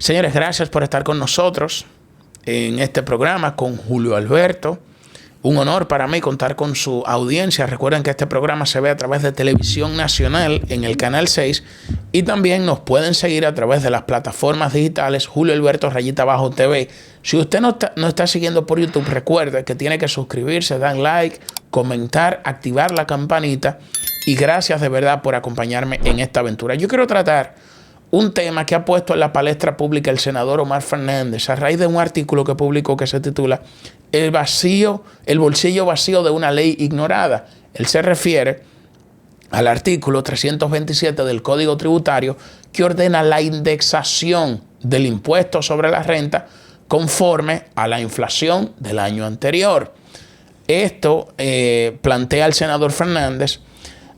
Señores, gracias por estar con nosotros en este programa con Julio Alberto. Un honor para mí contar con su audiencia. Recuerden que este programa se ve a través de Televisión Nacional en el Canal 6 y también nos pueden seguir a través de las plataformas digitales Julio Alberto _TV. Si usted no está siguiendo por YouTube, recuerde que tiene que suscribirse, dar like, comentar, activar la campanita y gracias de verdad por acompañarme en esta aventura. Yo quiero tratar un tema que ha puesto en la palestra pública el senador Omar Fernández a raíz de un artículo que publicó que se titula El bolsillo vacío de una ley ignorada. Él se refiere al artículo 327 del Código Tributario que ordena la indexación del impuesto sobre la renta conforme a la inflación del año anterior. Esto plantea el senador Fernández,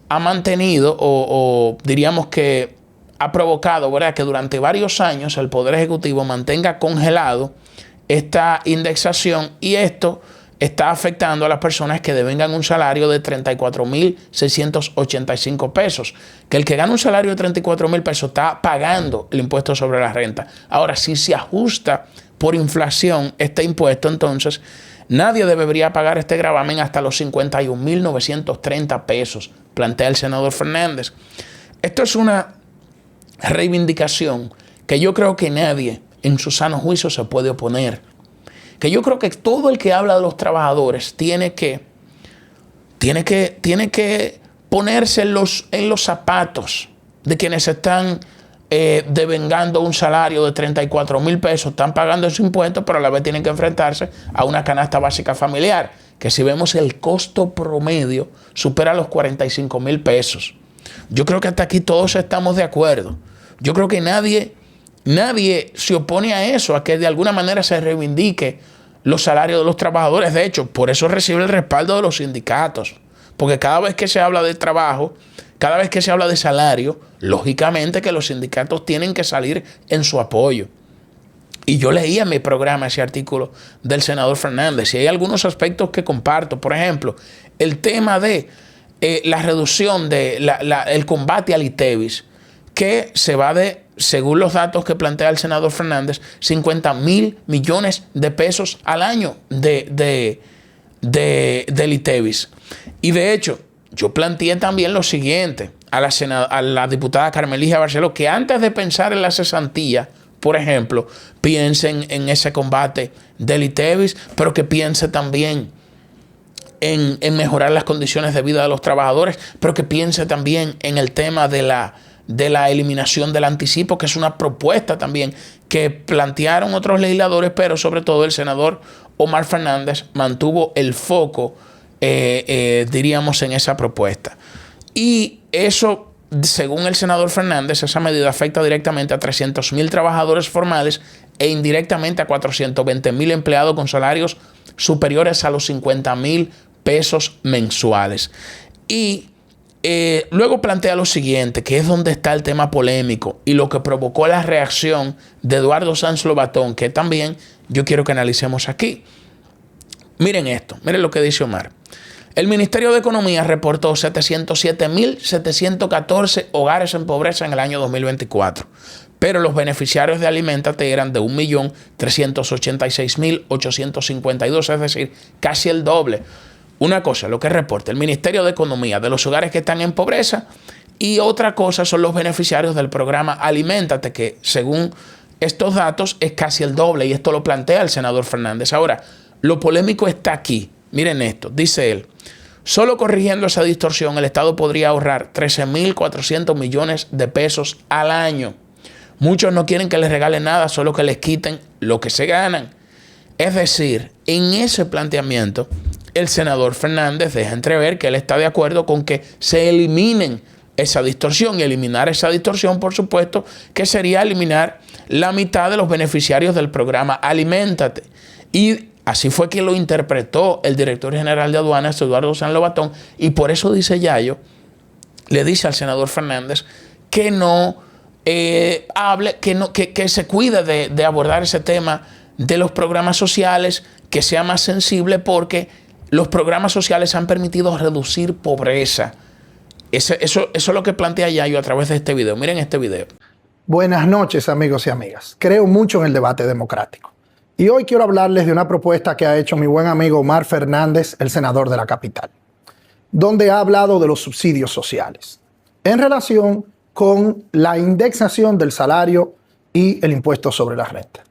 ha mantenido o diríamos que ha provocado, ¿verdad?, que durante varios años el Poder Ejecutivo mantenga congelado esta indexación y esto está afectando a las personas que devengan un salario de 34.685 pesos. Que el que gana un salario de 34.000 pesos está pagando el impuesto sobre la renta. Ahora, si se ajusta por inflación este impuesto, entonces nadie debería pagar este gravamen hasta los 51.930 pesos, plantea el senador Fernández. Esto es una reivindicación que yo creo que nadie en su sano juicio se puede oponer. Que yo creo que todo el que habla de los trabajadores tiene que ponerse en los zapatos de quienes están devengando un salario de 34.000 pesos, están pagando ese impuesto, pero a la vez tienen que enfrentarse a una canasta básica familiar, que si vemos el costo promedio supera los 45.000 pesos. Yo creo que hasta aquí todos estamos de acuerdo. Yo creo que nadie se opone a eso, a que de alguna manera se reivindique los salarios de los trabajadores. De hecho, por eso recibe el respaldo de los sindicatos. Porque cada vez que se habla de trabajo, cada vez que se habla de salario, lógicamente que los sindicatos tienen que salir en su apoyo. Y yo leía en mi programa ese artículo del senador Fernández y hay algunos aspectos que comparto. Por ejemplo, el tema de la reducción el combate al ITEVIS, que se va de, según los datos que plantea el senador Fernández, 50.000 millones de pesos al año del ITEVIS. Y de hecho, yo planteé también lo siguiente a la diputada Carmelija Barceló, que antes de pensar en la cesantía, por ejemplo, piensen en ese combate del ITEVIS, pero que piense también en mejorar las condiciones de vida de los trabajadores, pero que piense también en el tema de la eliminación del anticipo, que es una propuesta también que plantearon otros legisladores, pero sobre todo el senador Omar Fernández mantuvo el foco, diríamos, en esa propuesta. Y eso, según el senador Fernández, esa medida afecta directamente a 300.000 trabajadores formales e indirectamente a 420.000 empleados con salarios superiores a los 50.000 pesos mensuales. Y luego plantea lo siguiente, que es donde está el tema polémico y lo que provocó la reacción de Eduardo Sanz Lobatón, que también yo quiero que analicemos aquí. Miren esto, miren lo que dice Omar. El Ministerio de Economía reportó 707.714 hogares en pobreza en el año 2024, pero los beneficiarios de Aliméntate eran de 1.386.852, es decir, casi el doble. Una cosa, lo que reporta el Ministerio de Economía de los hogares que están en pobreza y otra cosa son los beneficiarios del programa Aliméntate, que según estos datos es casi el doble y esto lo plantea el senador Fernández. Ahora, lo polémico está aquí. Miren esto, dice él, solo corrigiendo esa distorsión el Estado podría ahorrar 13.400 millones de pesos al año. Muchos no quieren que les regalen nada, solo que les quiten lo que se ganan. Es decir, en ese planteamiento, el senador Fernández deja entrever que él está de acuerdo con que se eliminen esa distorsión. Y eliminar esa distorsión, por supuesto, que sería eliminar la mitad de los beneficiarios del programa Aliméntate. Y así fue que lo interpretó el director general de aduanas, Eduardo Sanz Lobatón. Y por eso dice Yayo, le dice al senador Fernández que no hable, que se cuide de abordar ese tema de los programas sociales, que sea más sensible porque los programas sociales han permitido reducir pobreza. Eso es lo que plantea Yayo a través de este video. Miren este video. Buenas noches, amigos y amigas. Creo mucho en el debate democrático. Y hoy quiero hablarles de una propuesta que ha hecho mi buen amigo Omar Fernández, el senador de la capital, donde ha hablado de los subsidios sociales en relación con la indexación del salario y el impuesto sobre la renta.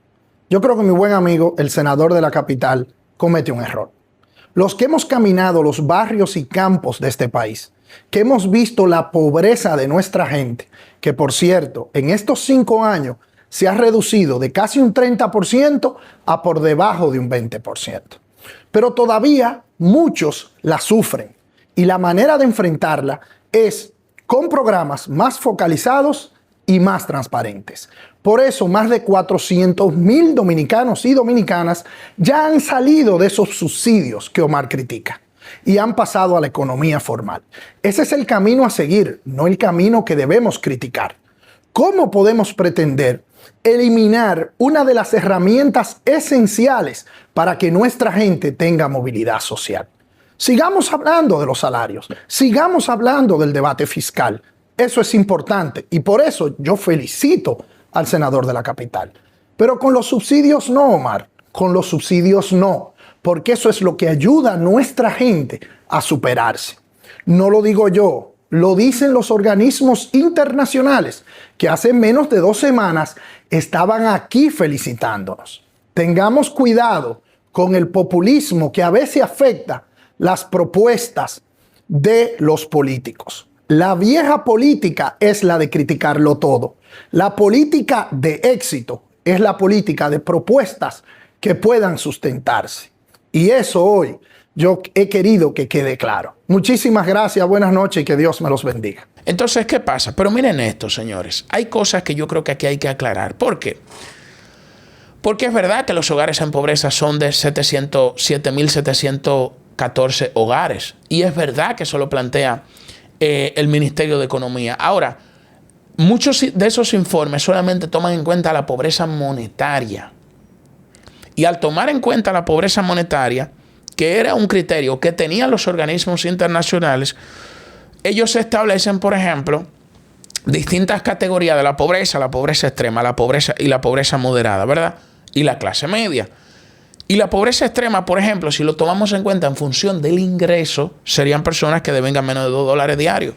Yo creo que mi buen amigo, el senador de la capital, comete un error. Los que hemos caminado los barrios y campos de este país, que hemos visto la pobreza de nuestra gente, que por cierto, en estos 5 años se ha reducido de casi un 30% a por debajo de un 20%. Pero todavía muchos la sufren y la manera de enfrentarla es con programas más focalizados y más transparentes. Por eso, más de 400,000 dominicanos y dominicanas ya han salido de esos subsidios que Omar critica y han pasado a la economía formal. Ese es el camino a seguir, no el camino que debemos criticar. ¿Cómo podemos pretender eliminar una de las herramientas esenciales para que nuestra gente tenga movilidad social? Sigamos hablando de los salarios, sigamos hablando del debate fiscal. Eso es importante y por eso yo felicito al senador de la capital. Pero con los subsidios no, Omar, con los subsidios no, porque eso es lo que ayuda a nuestra gente a superarse. No lo digo yo, lo dicen los organismos internacionales que hace menos de 2 semanas estaban aquí felicitándonos. Tengamos cuidado con el populismo que a veces afecta las propuestas de los políticos. La vieja política es la de criticarlo todo. La política de éxito es la política de propuestas que puedan sustentarse. Y eso hoy yo he querido que quede claro. Muchísimas gracias, buenas noches y que Dios me los bendiga. Entonces, ¿qué pasa? Pero miren esto, señores. Hay cosas que yo creo que aquí hay que aclarar. ¿Por qué? Porque es verdad que los hogares en pobreza son de 7.714 hogares. Y es verdad que eso lo plantea el Ministerio de Economía. Ahora, muchos de esos informes solamente toman en cuenta la pobreza monetaria. Y al tomar en cuenta la pobreza monetaria, que era un criterio que tenían los organismos internacionales, ellos establecen, por ejemplo, distintas categorías de la pobreza extrema, la pobreza y la pobreza moderada, ¿verdad? Y la clase media. Y la pobreza extrema, por ejemplo, si lo tomamos en cuenta en función del ingreso, serían personas que devengan menos de $2 diarios.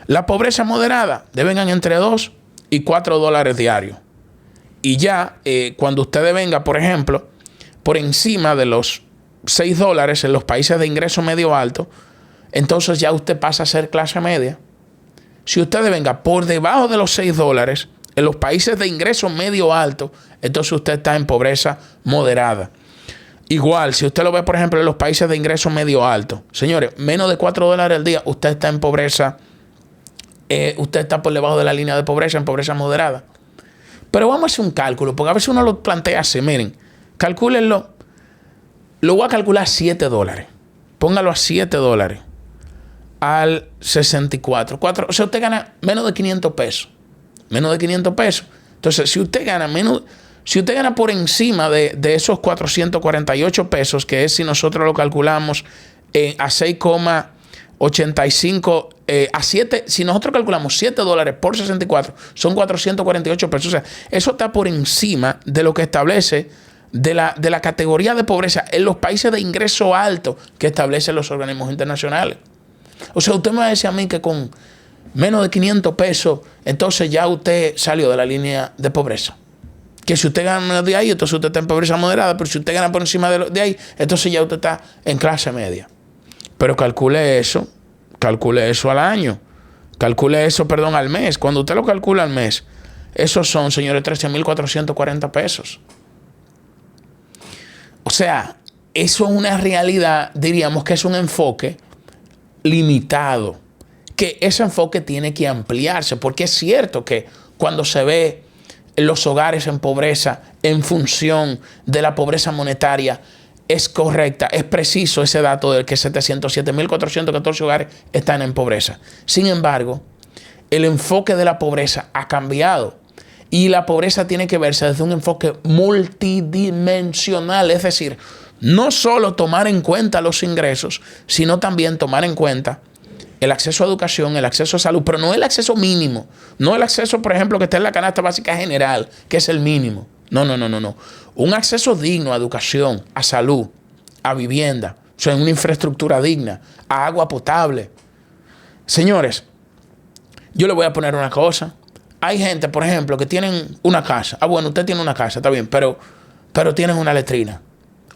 La pobreza moderada devengan entre $2 y $4 diarios. Y ya cuando usted devenga, por ejemplo, por encima de los $6 en los países de ingreso medio alto, entonces ya usted pasa a ser clase media. Si usted devenga por debajo de los $6 en los países de ingreso medio alto, entonces usted está en pobreza moderada. Igual, si usted lo ve, por ejemplo, en los países de ingreso medio alto, señores, menos de $4 al día, usted está en pobreza, usted está por debajo de la línea de pobreza, en pobreza moderada. Pero vamos a hacer un cálculo, porque a veces uno lo plantea así, miren, calcúlenlo, lo voy a calcular a $7. Póngalo a $7 al 64. O sea, usted gana menos de 500 pesos. Menos de 500 pesos. Entonces, si usted gana por encima de esos 448 pesos, que es si nosotros lo calculamos a 6,85, si nosotros calculamos $7 por 64, son 448 pesos. O sea, eso está por encima de lo que establece de la categoría de pobreza en los países de ingreso alto que establecen los organismos internacionales. O sea, usted me va a decir a mí que con menos de 500 pesos, entonces ya usted salió de la línea de pobreza. Que si usted gana menos de ahí, entonces usted está en pobreza moderada, pero si usted gana por encima de ahí, entonces ya usted está en clase media. Pero calcule eso al año. Calcule eso, al mes. Cuando usted lo calcula al mes, esos son, señores, 13.440 pesos. O sea, eso es una realidad, diríamos que es un enfoque limitado, que ese enfoque tiene que ampliarse, porque es cierto que cuando se ve los hogares en pobreza en función de la pobreza monetaria, es correcta, es preciso ese dato del que 707.414 hogares están en pobreza. Sin embargo, el enfoque de la pobreza ha cambiado y la pobreza tiene que verse desde un enfoque multidimensional, es decir, no solo tomar en cuenta los ingresos, sino también tomar en cuenta el acceso a educación, el acceso a salud, pero no el acceso mínimo. No el acceso, por ejemplo, que está en la canasta básica general, que es el mínimo. No. Un acceso digno a educación, a salud, a vivienda, o sea, en una infraestructura digna, a agua potable. Señores, yo le voy a poner una cosa. Hay gente, por ejemplo, que tienen una casa. Ah, bueno, usted tiene una casa, está bien, pero tienen una letrina.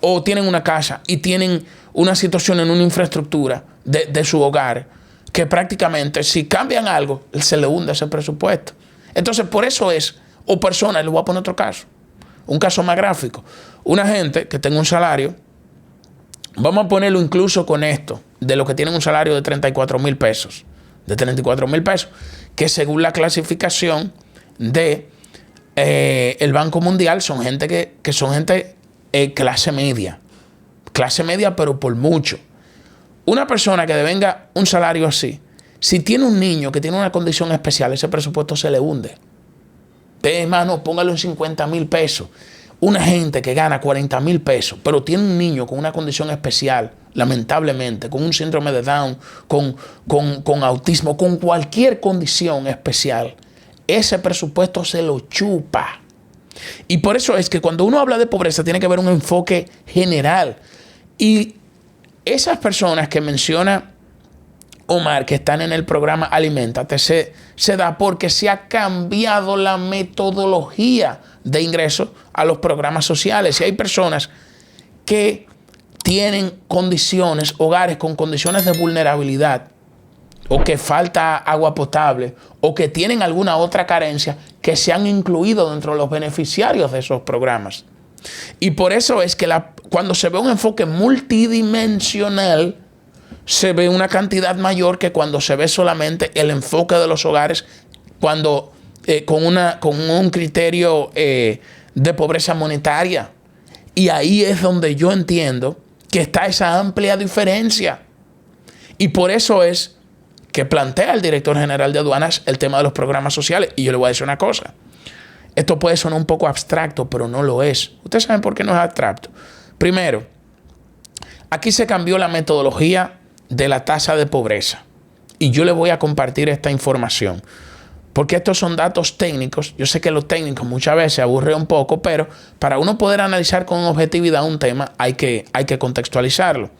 O tienen una casa y tienen una situación en una infraestructura de su hogar que prácticamente, si cambian algo, se le hunde ese presupuesto. Entonces, por eso es, o personas, le voy a poner otro caso, un caso más gráfico. Una gente que tenga un salario, vamos a ponerlo incluso con esto, de los que tienen un salario de 34 mil pesos, que según la clasificación de el Banco Mundial son gente que son gente clase media, pero por mucho. Una persona que devenga un salario así, si tiene un niño que tiene una condición especial, ese presupuesto se le hunde. Hermano, póngalo en 50 mil pesos. Una gente que gana 40 mil pesos, pero tiene un niño con una condición especial, lamentablemente, con un síndrome de Down, con autismo, con cualquier condición especial, ese presupuesto se lo chupa. Y por eso es que cuando uno habla de pobreza tiene que haber un enfoque general. Y esas personas que menciona Omar, que están en el programa Aliméntate, se da porque se ha cambiado la metodología de ingreso a los programas sociales. Y hay personas que tienen condiciones, hogares con condiciones de vulnerabilidad, o que falta agua potable, o que tienen alguna otra carencia, que se han incluido dentro de los beneficiarios de esos programas. Y por eso es que cuando se ve un enfoque multidimensional, se ve una cantidad mayor que cuando se ve solamente el enfoque de los hogares, cuando con un criterio de pobreza monetaria. Y ahí es donde yo entiendo que está esa amplia diferencia. Y por eso es que plantea el director general de aduanas el tema de los programas sociales. Y yo le voy a decir una cosa. Esto puede sonar un poco abstracto, pero no lo es. Ustedes saben por qué no es abstracto. Primero, aquí se cambió la metodología de la tasa de pobreza. Y yo le voy a compartir esta información. Porque estos son datos técnicos. Yo sé que los técnicos muchas veces aburren un poco, pero para uno poder analizar con objetividad un tema hay que contextualizarlo.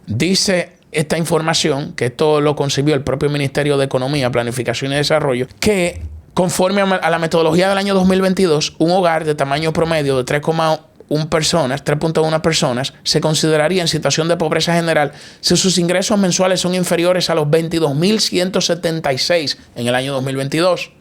Dice esta información, que esto lo concibió el propio Ministerio de Economía, Planificación y Desarrollo, que conforme a la metodología del año 2022, un hogar de tamaño promedio de 3.1 personas se consideraría en situación de pobreza general si sus ingresos mensuales son inferiores a los 22.176 en el año 2022.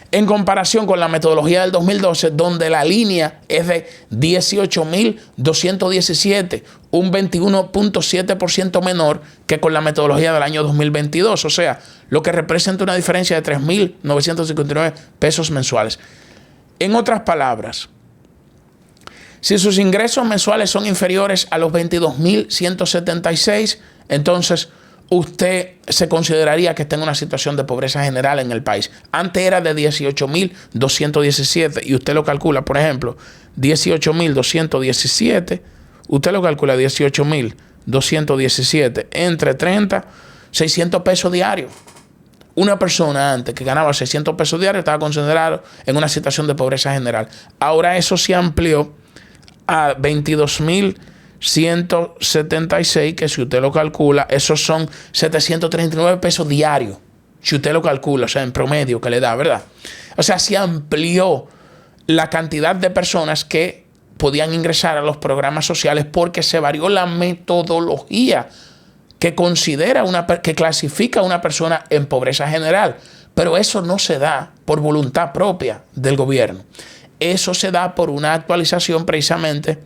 En comparación con la metodología del 2012, donde la línea es de 18.217, un 21.7% menor que con la metodología del año 2022. O sea, lo que representa una diferencia de 3.959 pesos mensuales. En otras palabras, si sus ingresos mensuales son inferiores a los 22.176, entonces usted se consideraría que está en una situación de pobreza general en el país. Antes era de 18.217 y usted lo calcula, por ejemplo, 18.217, usted lo calcula 18.217 entre 30, 600 pesos diarios. Una persona antes que ganaba 600 pesos diarios estaba considerado en una situación de pobreza general. Ahora eso se amplió a 22.176, que si usted lo calcula, esos son 739 pesos diarios. Si usted lo calcula, o sea, en promedio que le da, ¿verdad? O sea, se amplió la cantidad de personas que podían ingresar a los programas sociales porque se varió la metodología que que clasifica a una persona en pobreza general. Pero eso no se da por voluntad propia del gobierno. Eso se da por una actualización precisamente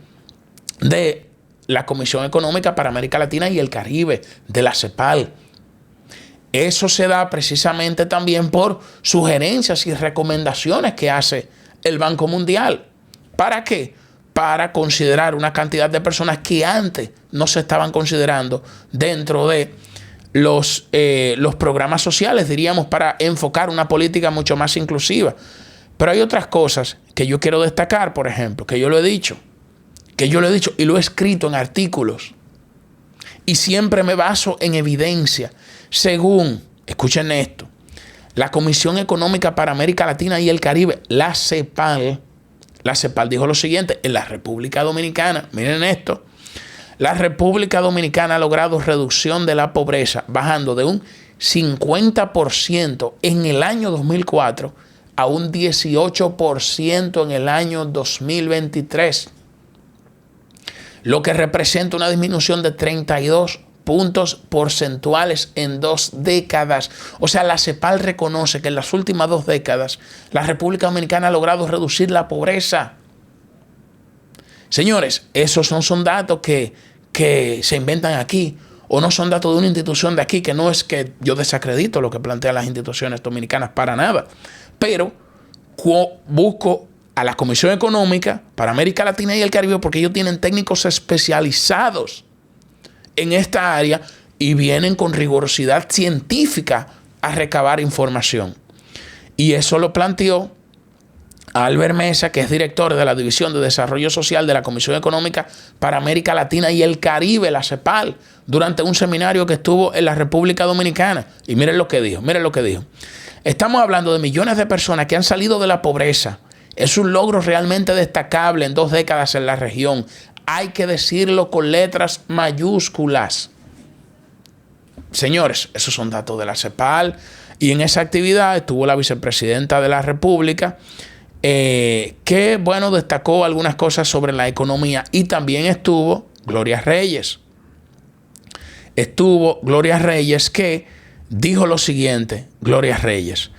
de la Comisión Económica para América Latina y el Caribe, de la CEPAL. Eso se da precisamente también por sugerencias y recomendaciones que hace el Banco Mundial. ¿Para qué? Para considerar una cantidad de personas que antes no se estaban considerando dentro de los programas sociales, diríamos, para enfocar una política mucho más inclusiva. Pero hay otras cosas que yo quiero destacar, por ejemplo, que yo lo he dicho y lo he escrito en artículos. y siempre me baso en evidencia. Según, escuchen esto, la Comisión Económica para América Latina y el Caribe, la CEPAL dijo lo siguiente: en la República Dominicana, miren esto, la República Dominicana ha logrado reducción de la pobreza, bajando de un 50% en el año 2004 a un 18% en el año 2023, lo que representa una disminución de 32 puntos porcentuales en 2 décadas. O sea, la CEPAL reconoce que en las últimas 2 décadas la República Dominicana ha logrado reducir la pobreza. Señores, esos no son datos que se inventan aquí, o no son datos de una institución de aquí, que no es que yo desacredito lo que plantean las instituciones dominicanas para nada, pero busco a la Comisión Económica para América Latina y el Caribe porque ellos tienen técnicos especializados en esta área y vienen con rigurosidad científica a recabar información. Y eso lo planteó Albert Mesa, que es director de la División de Desarrollo Social de la Comisión Económica para América Latina y el Caribe, la CEPAL, durante un seminario que estuvo en la República Dominicana. Y miren lo que dijo. Estamos hablando de millones de personas que han salido de la pobreza. Es un logro realmente destacable en 2 décadas en la región. Hay que decirlo con letras mayúsculas. Señores, esos son datos de la CEPAL. Y en esa actividad estuvo la vicepresidenta de la República, que, bueno, destacó algunas cosas sobre la economía. Y también estuvo Gloria Reyes. Que dijo lo siguiente. Gloria Reyes: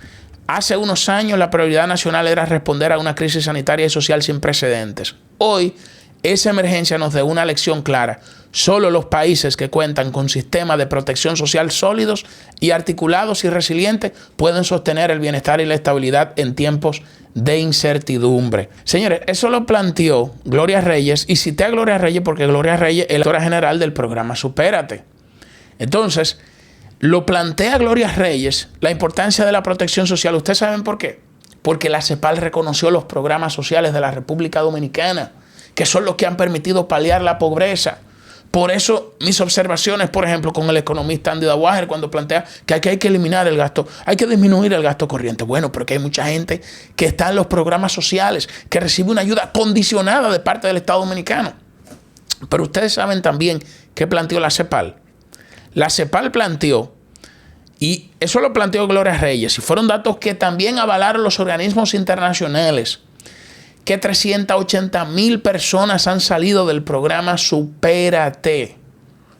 hace unos años la prioridad nacional era responder a una crisis sanitaria y social sin precedentes. Hoy esa emergencia nos da una lección clara. Solo los países que cuentan con sistemas de protección social sólidos y articulados y resilientes pueden sostener el bienestar y la estabilidad en tiempos de incertidumbre. Señores, eso lo planteó Gloria Reyes, y cité a Gloria Reyes porque Gloria Reyes es la directora general del programa Supérate. Entonces, lo plantea Gloria Reyes, la importancia de la protección social. ¿Ustedes saben por qué? Porque la CEPAL reconoció los programas sociales de la República Dominicana, que son los que han permitido paliar la pobreza. Por eso mis observaciones, por ejemplo, con el economista Andy Dawager, cuando plantea que aquí hay que eliminar el gasto, hay que disminuir el gasto corriente. Bueno, porque hay mucha gente que está en los programas sociales, que recibe una ayuda condicionada de parte del Estado Dominicano. Pero ustedes saben también qué planteó la CEPAL. La CEPAL planteó, y eso lo planteó Gloria Reyes, y fueron datos que también avalaron los organismos internacionales, que 380,000 personas han salido del programa Supérate,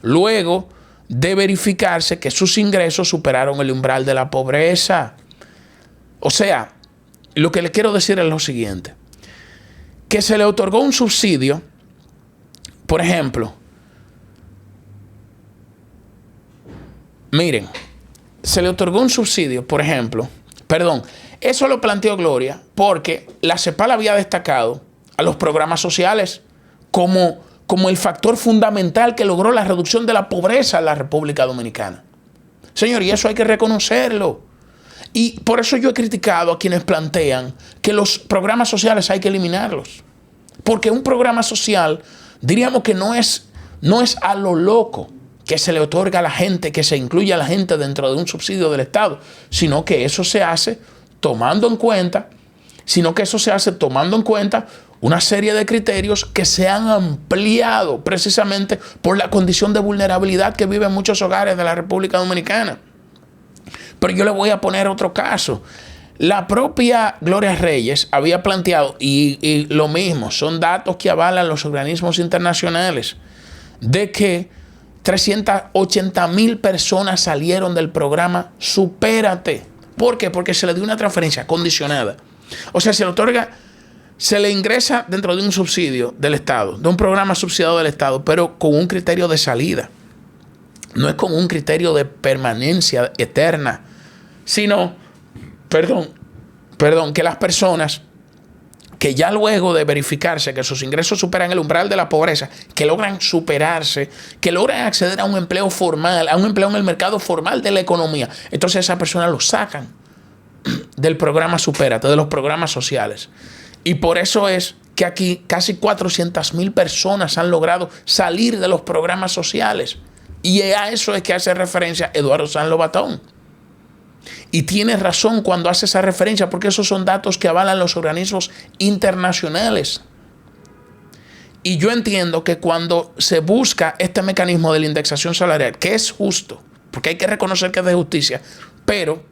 luego de verificarse que sus ingresos superaron el umbral de la pobreza. O sea, lo que le quiero decir es lo siguiente: que se le otorgó un subsidio, por ejemplo, miren, se le otorgó un subsidio, por ejemplo, eso lo planteó Gloria porque la CEPAL había destacado a los programas sociales como el factor fundamental que logró la reducción de la pobreza en la República Dominicana. Señor, y eso hay que reconocerlo. Y por eso yo he criticado a quienes plantean que los programas sociales hay que eliminarlos. Porque un programa social, diríamos que no es a lo loco que se le otorga a la gente, que se incluye a la gente dentro de un subsidio del Estado, sino que eso se hace tomando en cuenta una serie de criterios que se han ampliado precisamente por la condición de vulnerabilidad que viven muchos hogares de la República Dominicana. Pero yo le voy a poner otro caso. La propia Gloria Reyes había planteado, y lo mismo, son datos que avalan los organismos internacionales, de que 380,000 personas salieron del programa Supérate. ¿Por qué? Porque se le dio una transferencia condicionada. O sea, se le ingresa dentro de un subsidio del Estado, de un programa subsidiado del Estado, pero con un criterio de salida. No es con un criterio de permanencia eterna, sino, que las personas que ya luego de verificarse que sus ingresos superan el umbral de la pobreza, que logran superarse, que logran acceder a un empleo formal, a un empleo en el mercado formal de la economía, entonces esas personas lo sacan del programa Supérate, de los programas sociales. Y por eso es que aquí casi 400,000 personas han logrado salir de los programas sociales. Y a eso es que hace referencia Eduardo Sanz Lobatón. Y tiene razón cuando hace esa referencia, porque esos son datos que avalan los organismos internacionales. Y yo entiendo que cuando se busca este mecanismo de la indexación salarial, que es justo, porque hay que reconocer que es de justicia, pero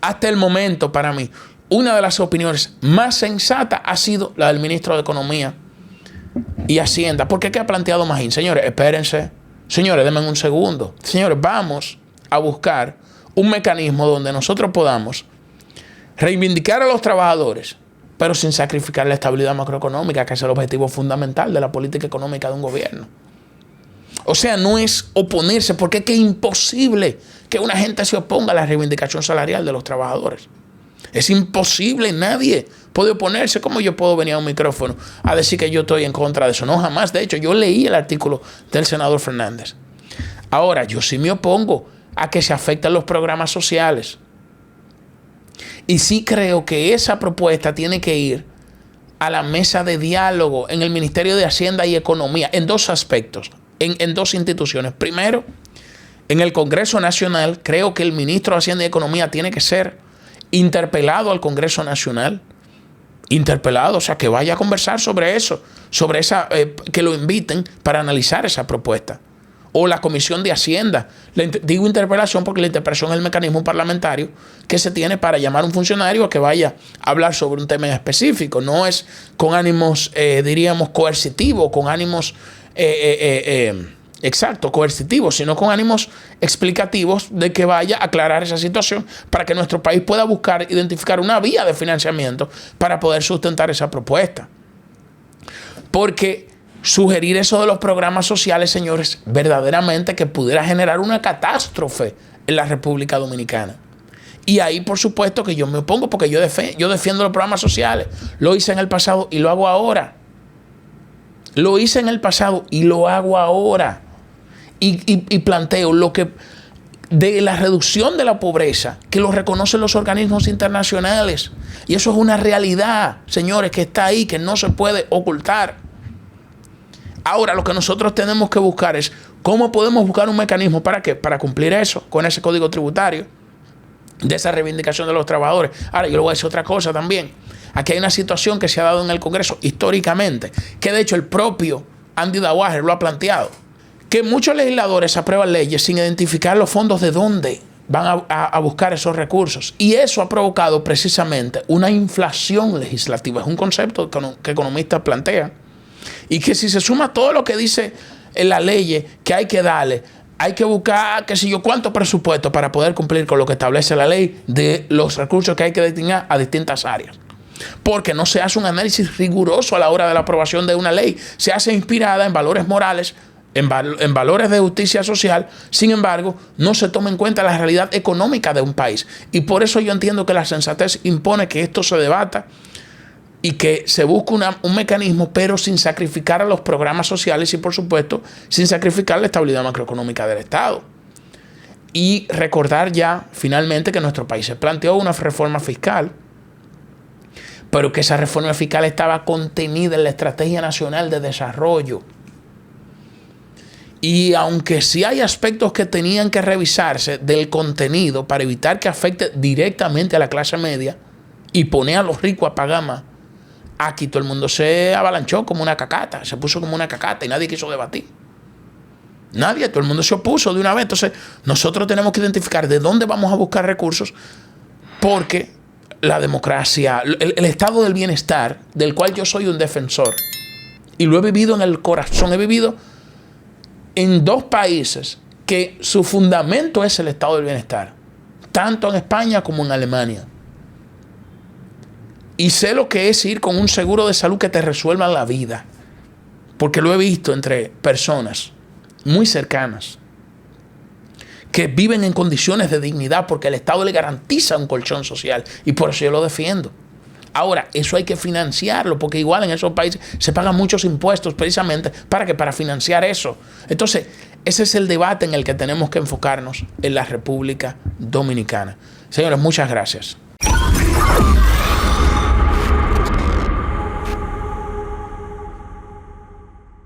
hasta el momento, para mí, una de las opiniones más sensatas ha sido la del ministro de Economía y Hacienda. ¿Por qué? ¿Qué ha planteado Magín? Señores, espérense. Señores, denme un segundo. Señores, vamos a buscar un mecanismo donde nosotros podamos reivindicar a los trabajadores, pero sin sacrificar la estabilidad macroeconómica, que es el objetivo fundamental de la política económica de un gobierno. O sea, no es oponerse, porque es que es imposible que una gente se oponga a la reivindicación salarial de los trabajadores. Es imposible, nadie puede oponerse. ¿Cómo yo puedo venir a un micrófono a decir que yo estoy en contra de eso? No, jamás. De hecho, yo leí el artículo del senador Fernández. Ahora, yo sí me opongo a que se afecten los programas sociales. Y sí creo que esa propuesta tiene que ir a la mesa de diálogo en el Ministerio de Hacienda y Economía, en dos aspectos, en dos instituciones. Primero, en el Congreso Nacional, creo que el ministro de Hacienda y Economía tiene que ser interpelado al Congreso Nacional. Interpelado, o sea, que vaya a conversar sobre eso, sobre esa, que lo inviten para analizar esa propuesta. O la Comisión de Hacienda. Digo interpelación porque la interpelación es el mecanismo parlamentario que se tiene para llamar a un funcionario a que vaya a hablar sobre un tema específico. No es con ánimos, diríamos, coercitivos, con ánimos, coercitivos, sino con ánimos explicativos de que vaya a aclarar esa situación para que nuestro país pueda buscar, identificar una vía de financiamiento para poder sustentar esa propuesta. Porque sugerir eso de los programas sociales, señores, verdaderamente que pudiera generar una catástrofe en la República Dominicana. Y ahí, por supuesto, que yo me opongo porque yo defiendo los programas sociales. Lo hice en el pasado y lo hago ahora. Lo hice en el pasado y lo hago ahora. Y planteo lo que de la reducción de la pobreza, que lo reconocen los organismos internacionales. Y eso es una realidad, señores, que está ahí, que no se puede ocultar. Ahora, lo que nosotros tenemos que buscar es cómo podemos buscar un mecanismo para ¿qué? Para cumplir eso, con ese código tributario, de esa reivindicación de los trabajadores. Ahora, yo le voy a decir otra cosa también. Aquí hay una situación que se ha dado en el Congreso históricamente, que de hecho el propio Andy Dawager lo ha planteado, que muchos legisladores aprueban leyes sin identificar los fondos de dónde van a buscar esos recursos. Y eso ha provocado precisamente una inflación legislativa. Es un concepto que economistas plantean. Y que si se suma todo lo que dice en la ley que hay que darle, hay que buscar, qué sé yo, cuánto presupuesto para poder cumplir con lo que establece la ley de los recursos que hay que destinar a distintas áreas. Porque no se hace un análisis riguroso a la hora de la aprobación de una ley. Se hace inspirada en valores morales, en valores de justicia social. Sin embargo, no se toma en cuenta la realidad económica de un país. Y por eso yo entiendo que la sensatez impone que esto se debata y que se busque un mecanismo, pero sin sacrificar a los programas sociales y, por supuesto, sin sacrificar la estabilidad macroeconómica del Estado. Y recordar ya, finalmente, que nuestro país se planteó una reforma fiscal, pero que esa reforma fiscal estaba contenida en la Estrategia Nacional de Desarrollo. Y aunque sí hay aspectos que tenían que revisarse del contenido para evitar que afecte directamente a la clase media y poner a los ricos a pagar más, aquí todo el mundo se avalanchó como una cacata, se puso como una cacata y nadie quiso debatir. Nadie, todo el mundo se opuso de una vez. Entonces, nosotros tenemos que identificar de dónde vamos a buscar recursos, porque la democracia, el estado del bienestar, del cual yo soy un defensor, y lo he vivido en el corazón, he vivido en dos países que su fundamento es el estado del bienestar, tanto en España como en Alemania. Y sé lo que es ir con un seguro de salud que te resuelva la vida, porque lo he visto entre personas muy cercanas que viven en condiciones de dignidad porque el Estado le garantiza un colchón social, y por eso yo lo defiendo. Ahora, eso hay que financiarlo, porque igual en esos países se pagan muchos impuestos precisamente para financiar eso. Entonces, ese es el debate en el que tenemos que enfocarnos en la República Dominicana. Señores, muchas gracias.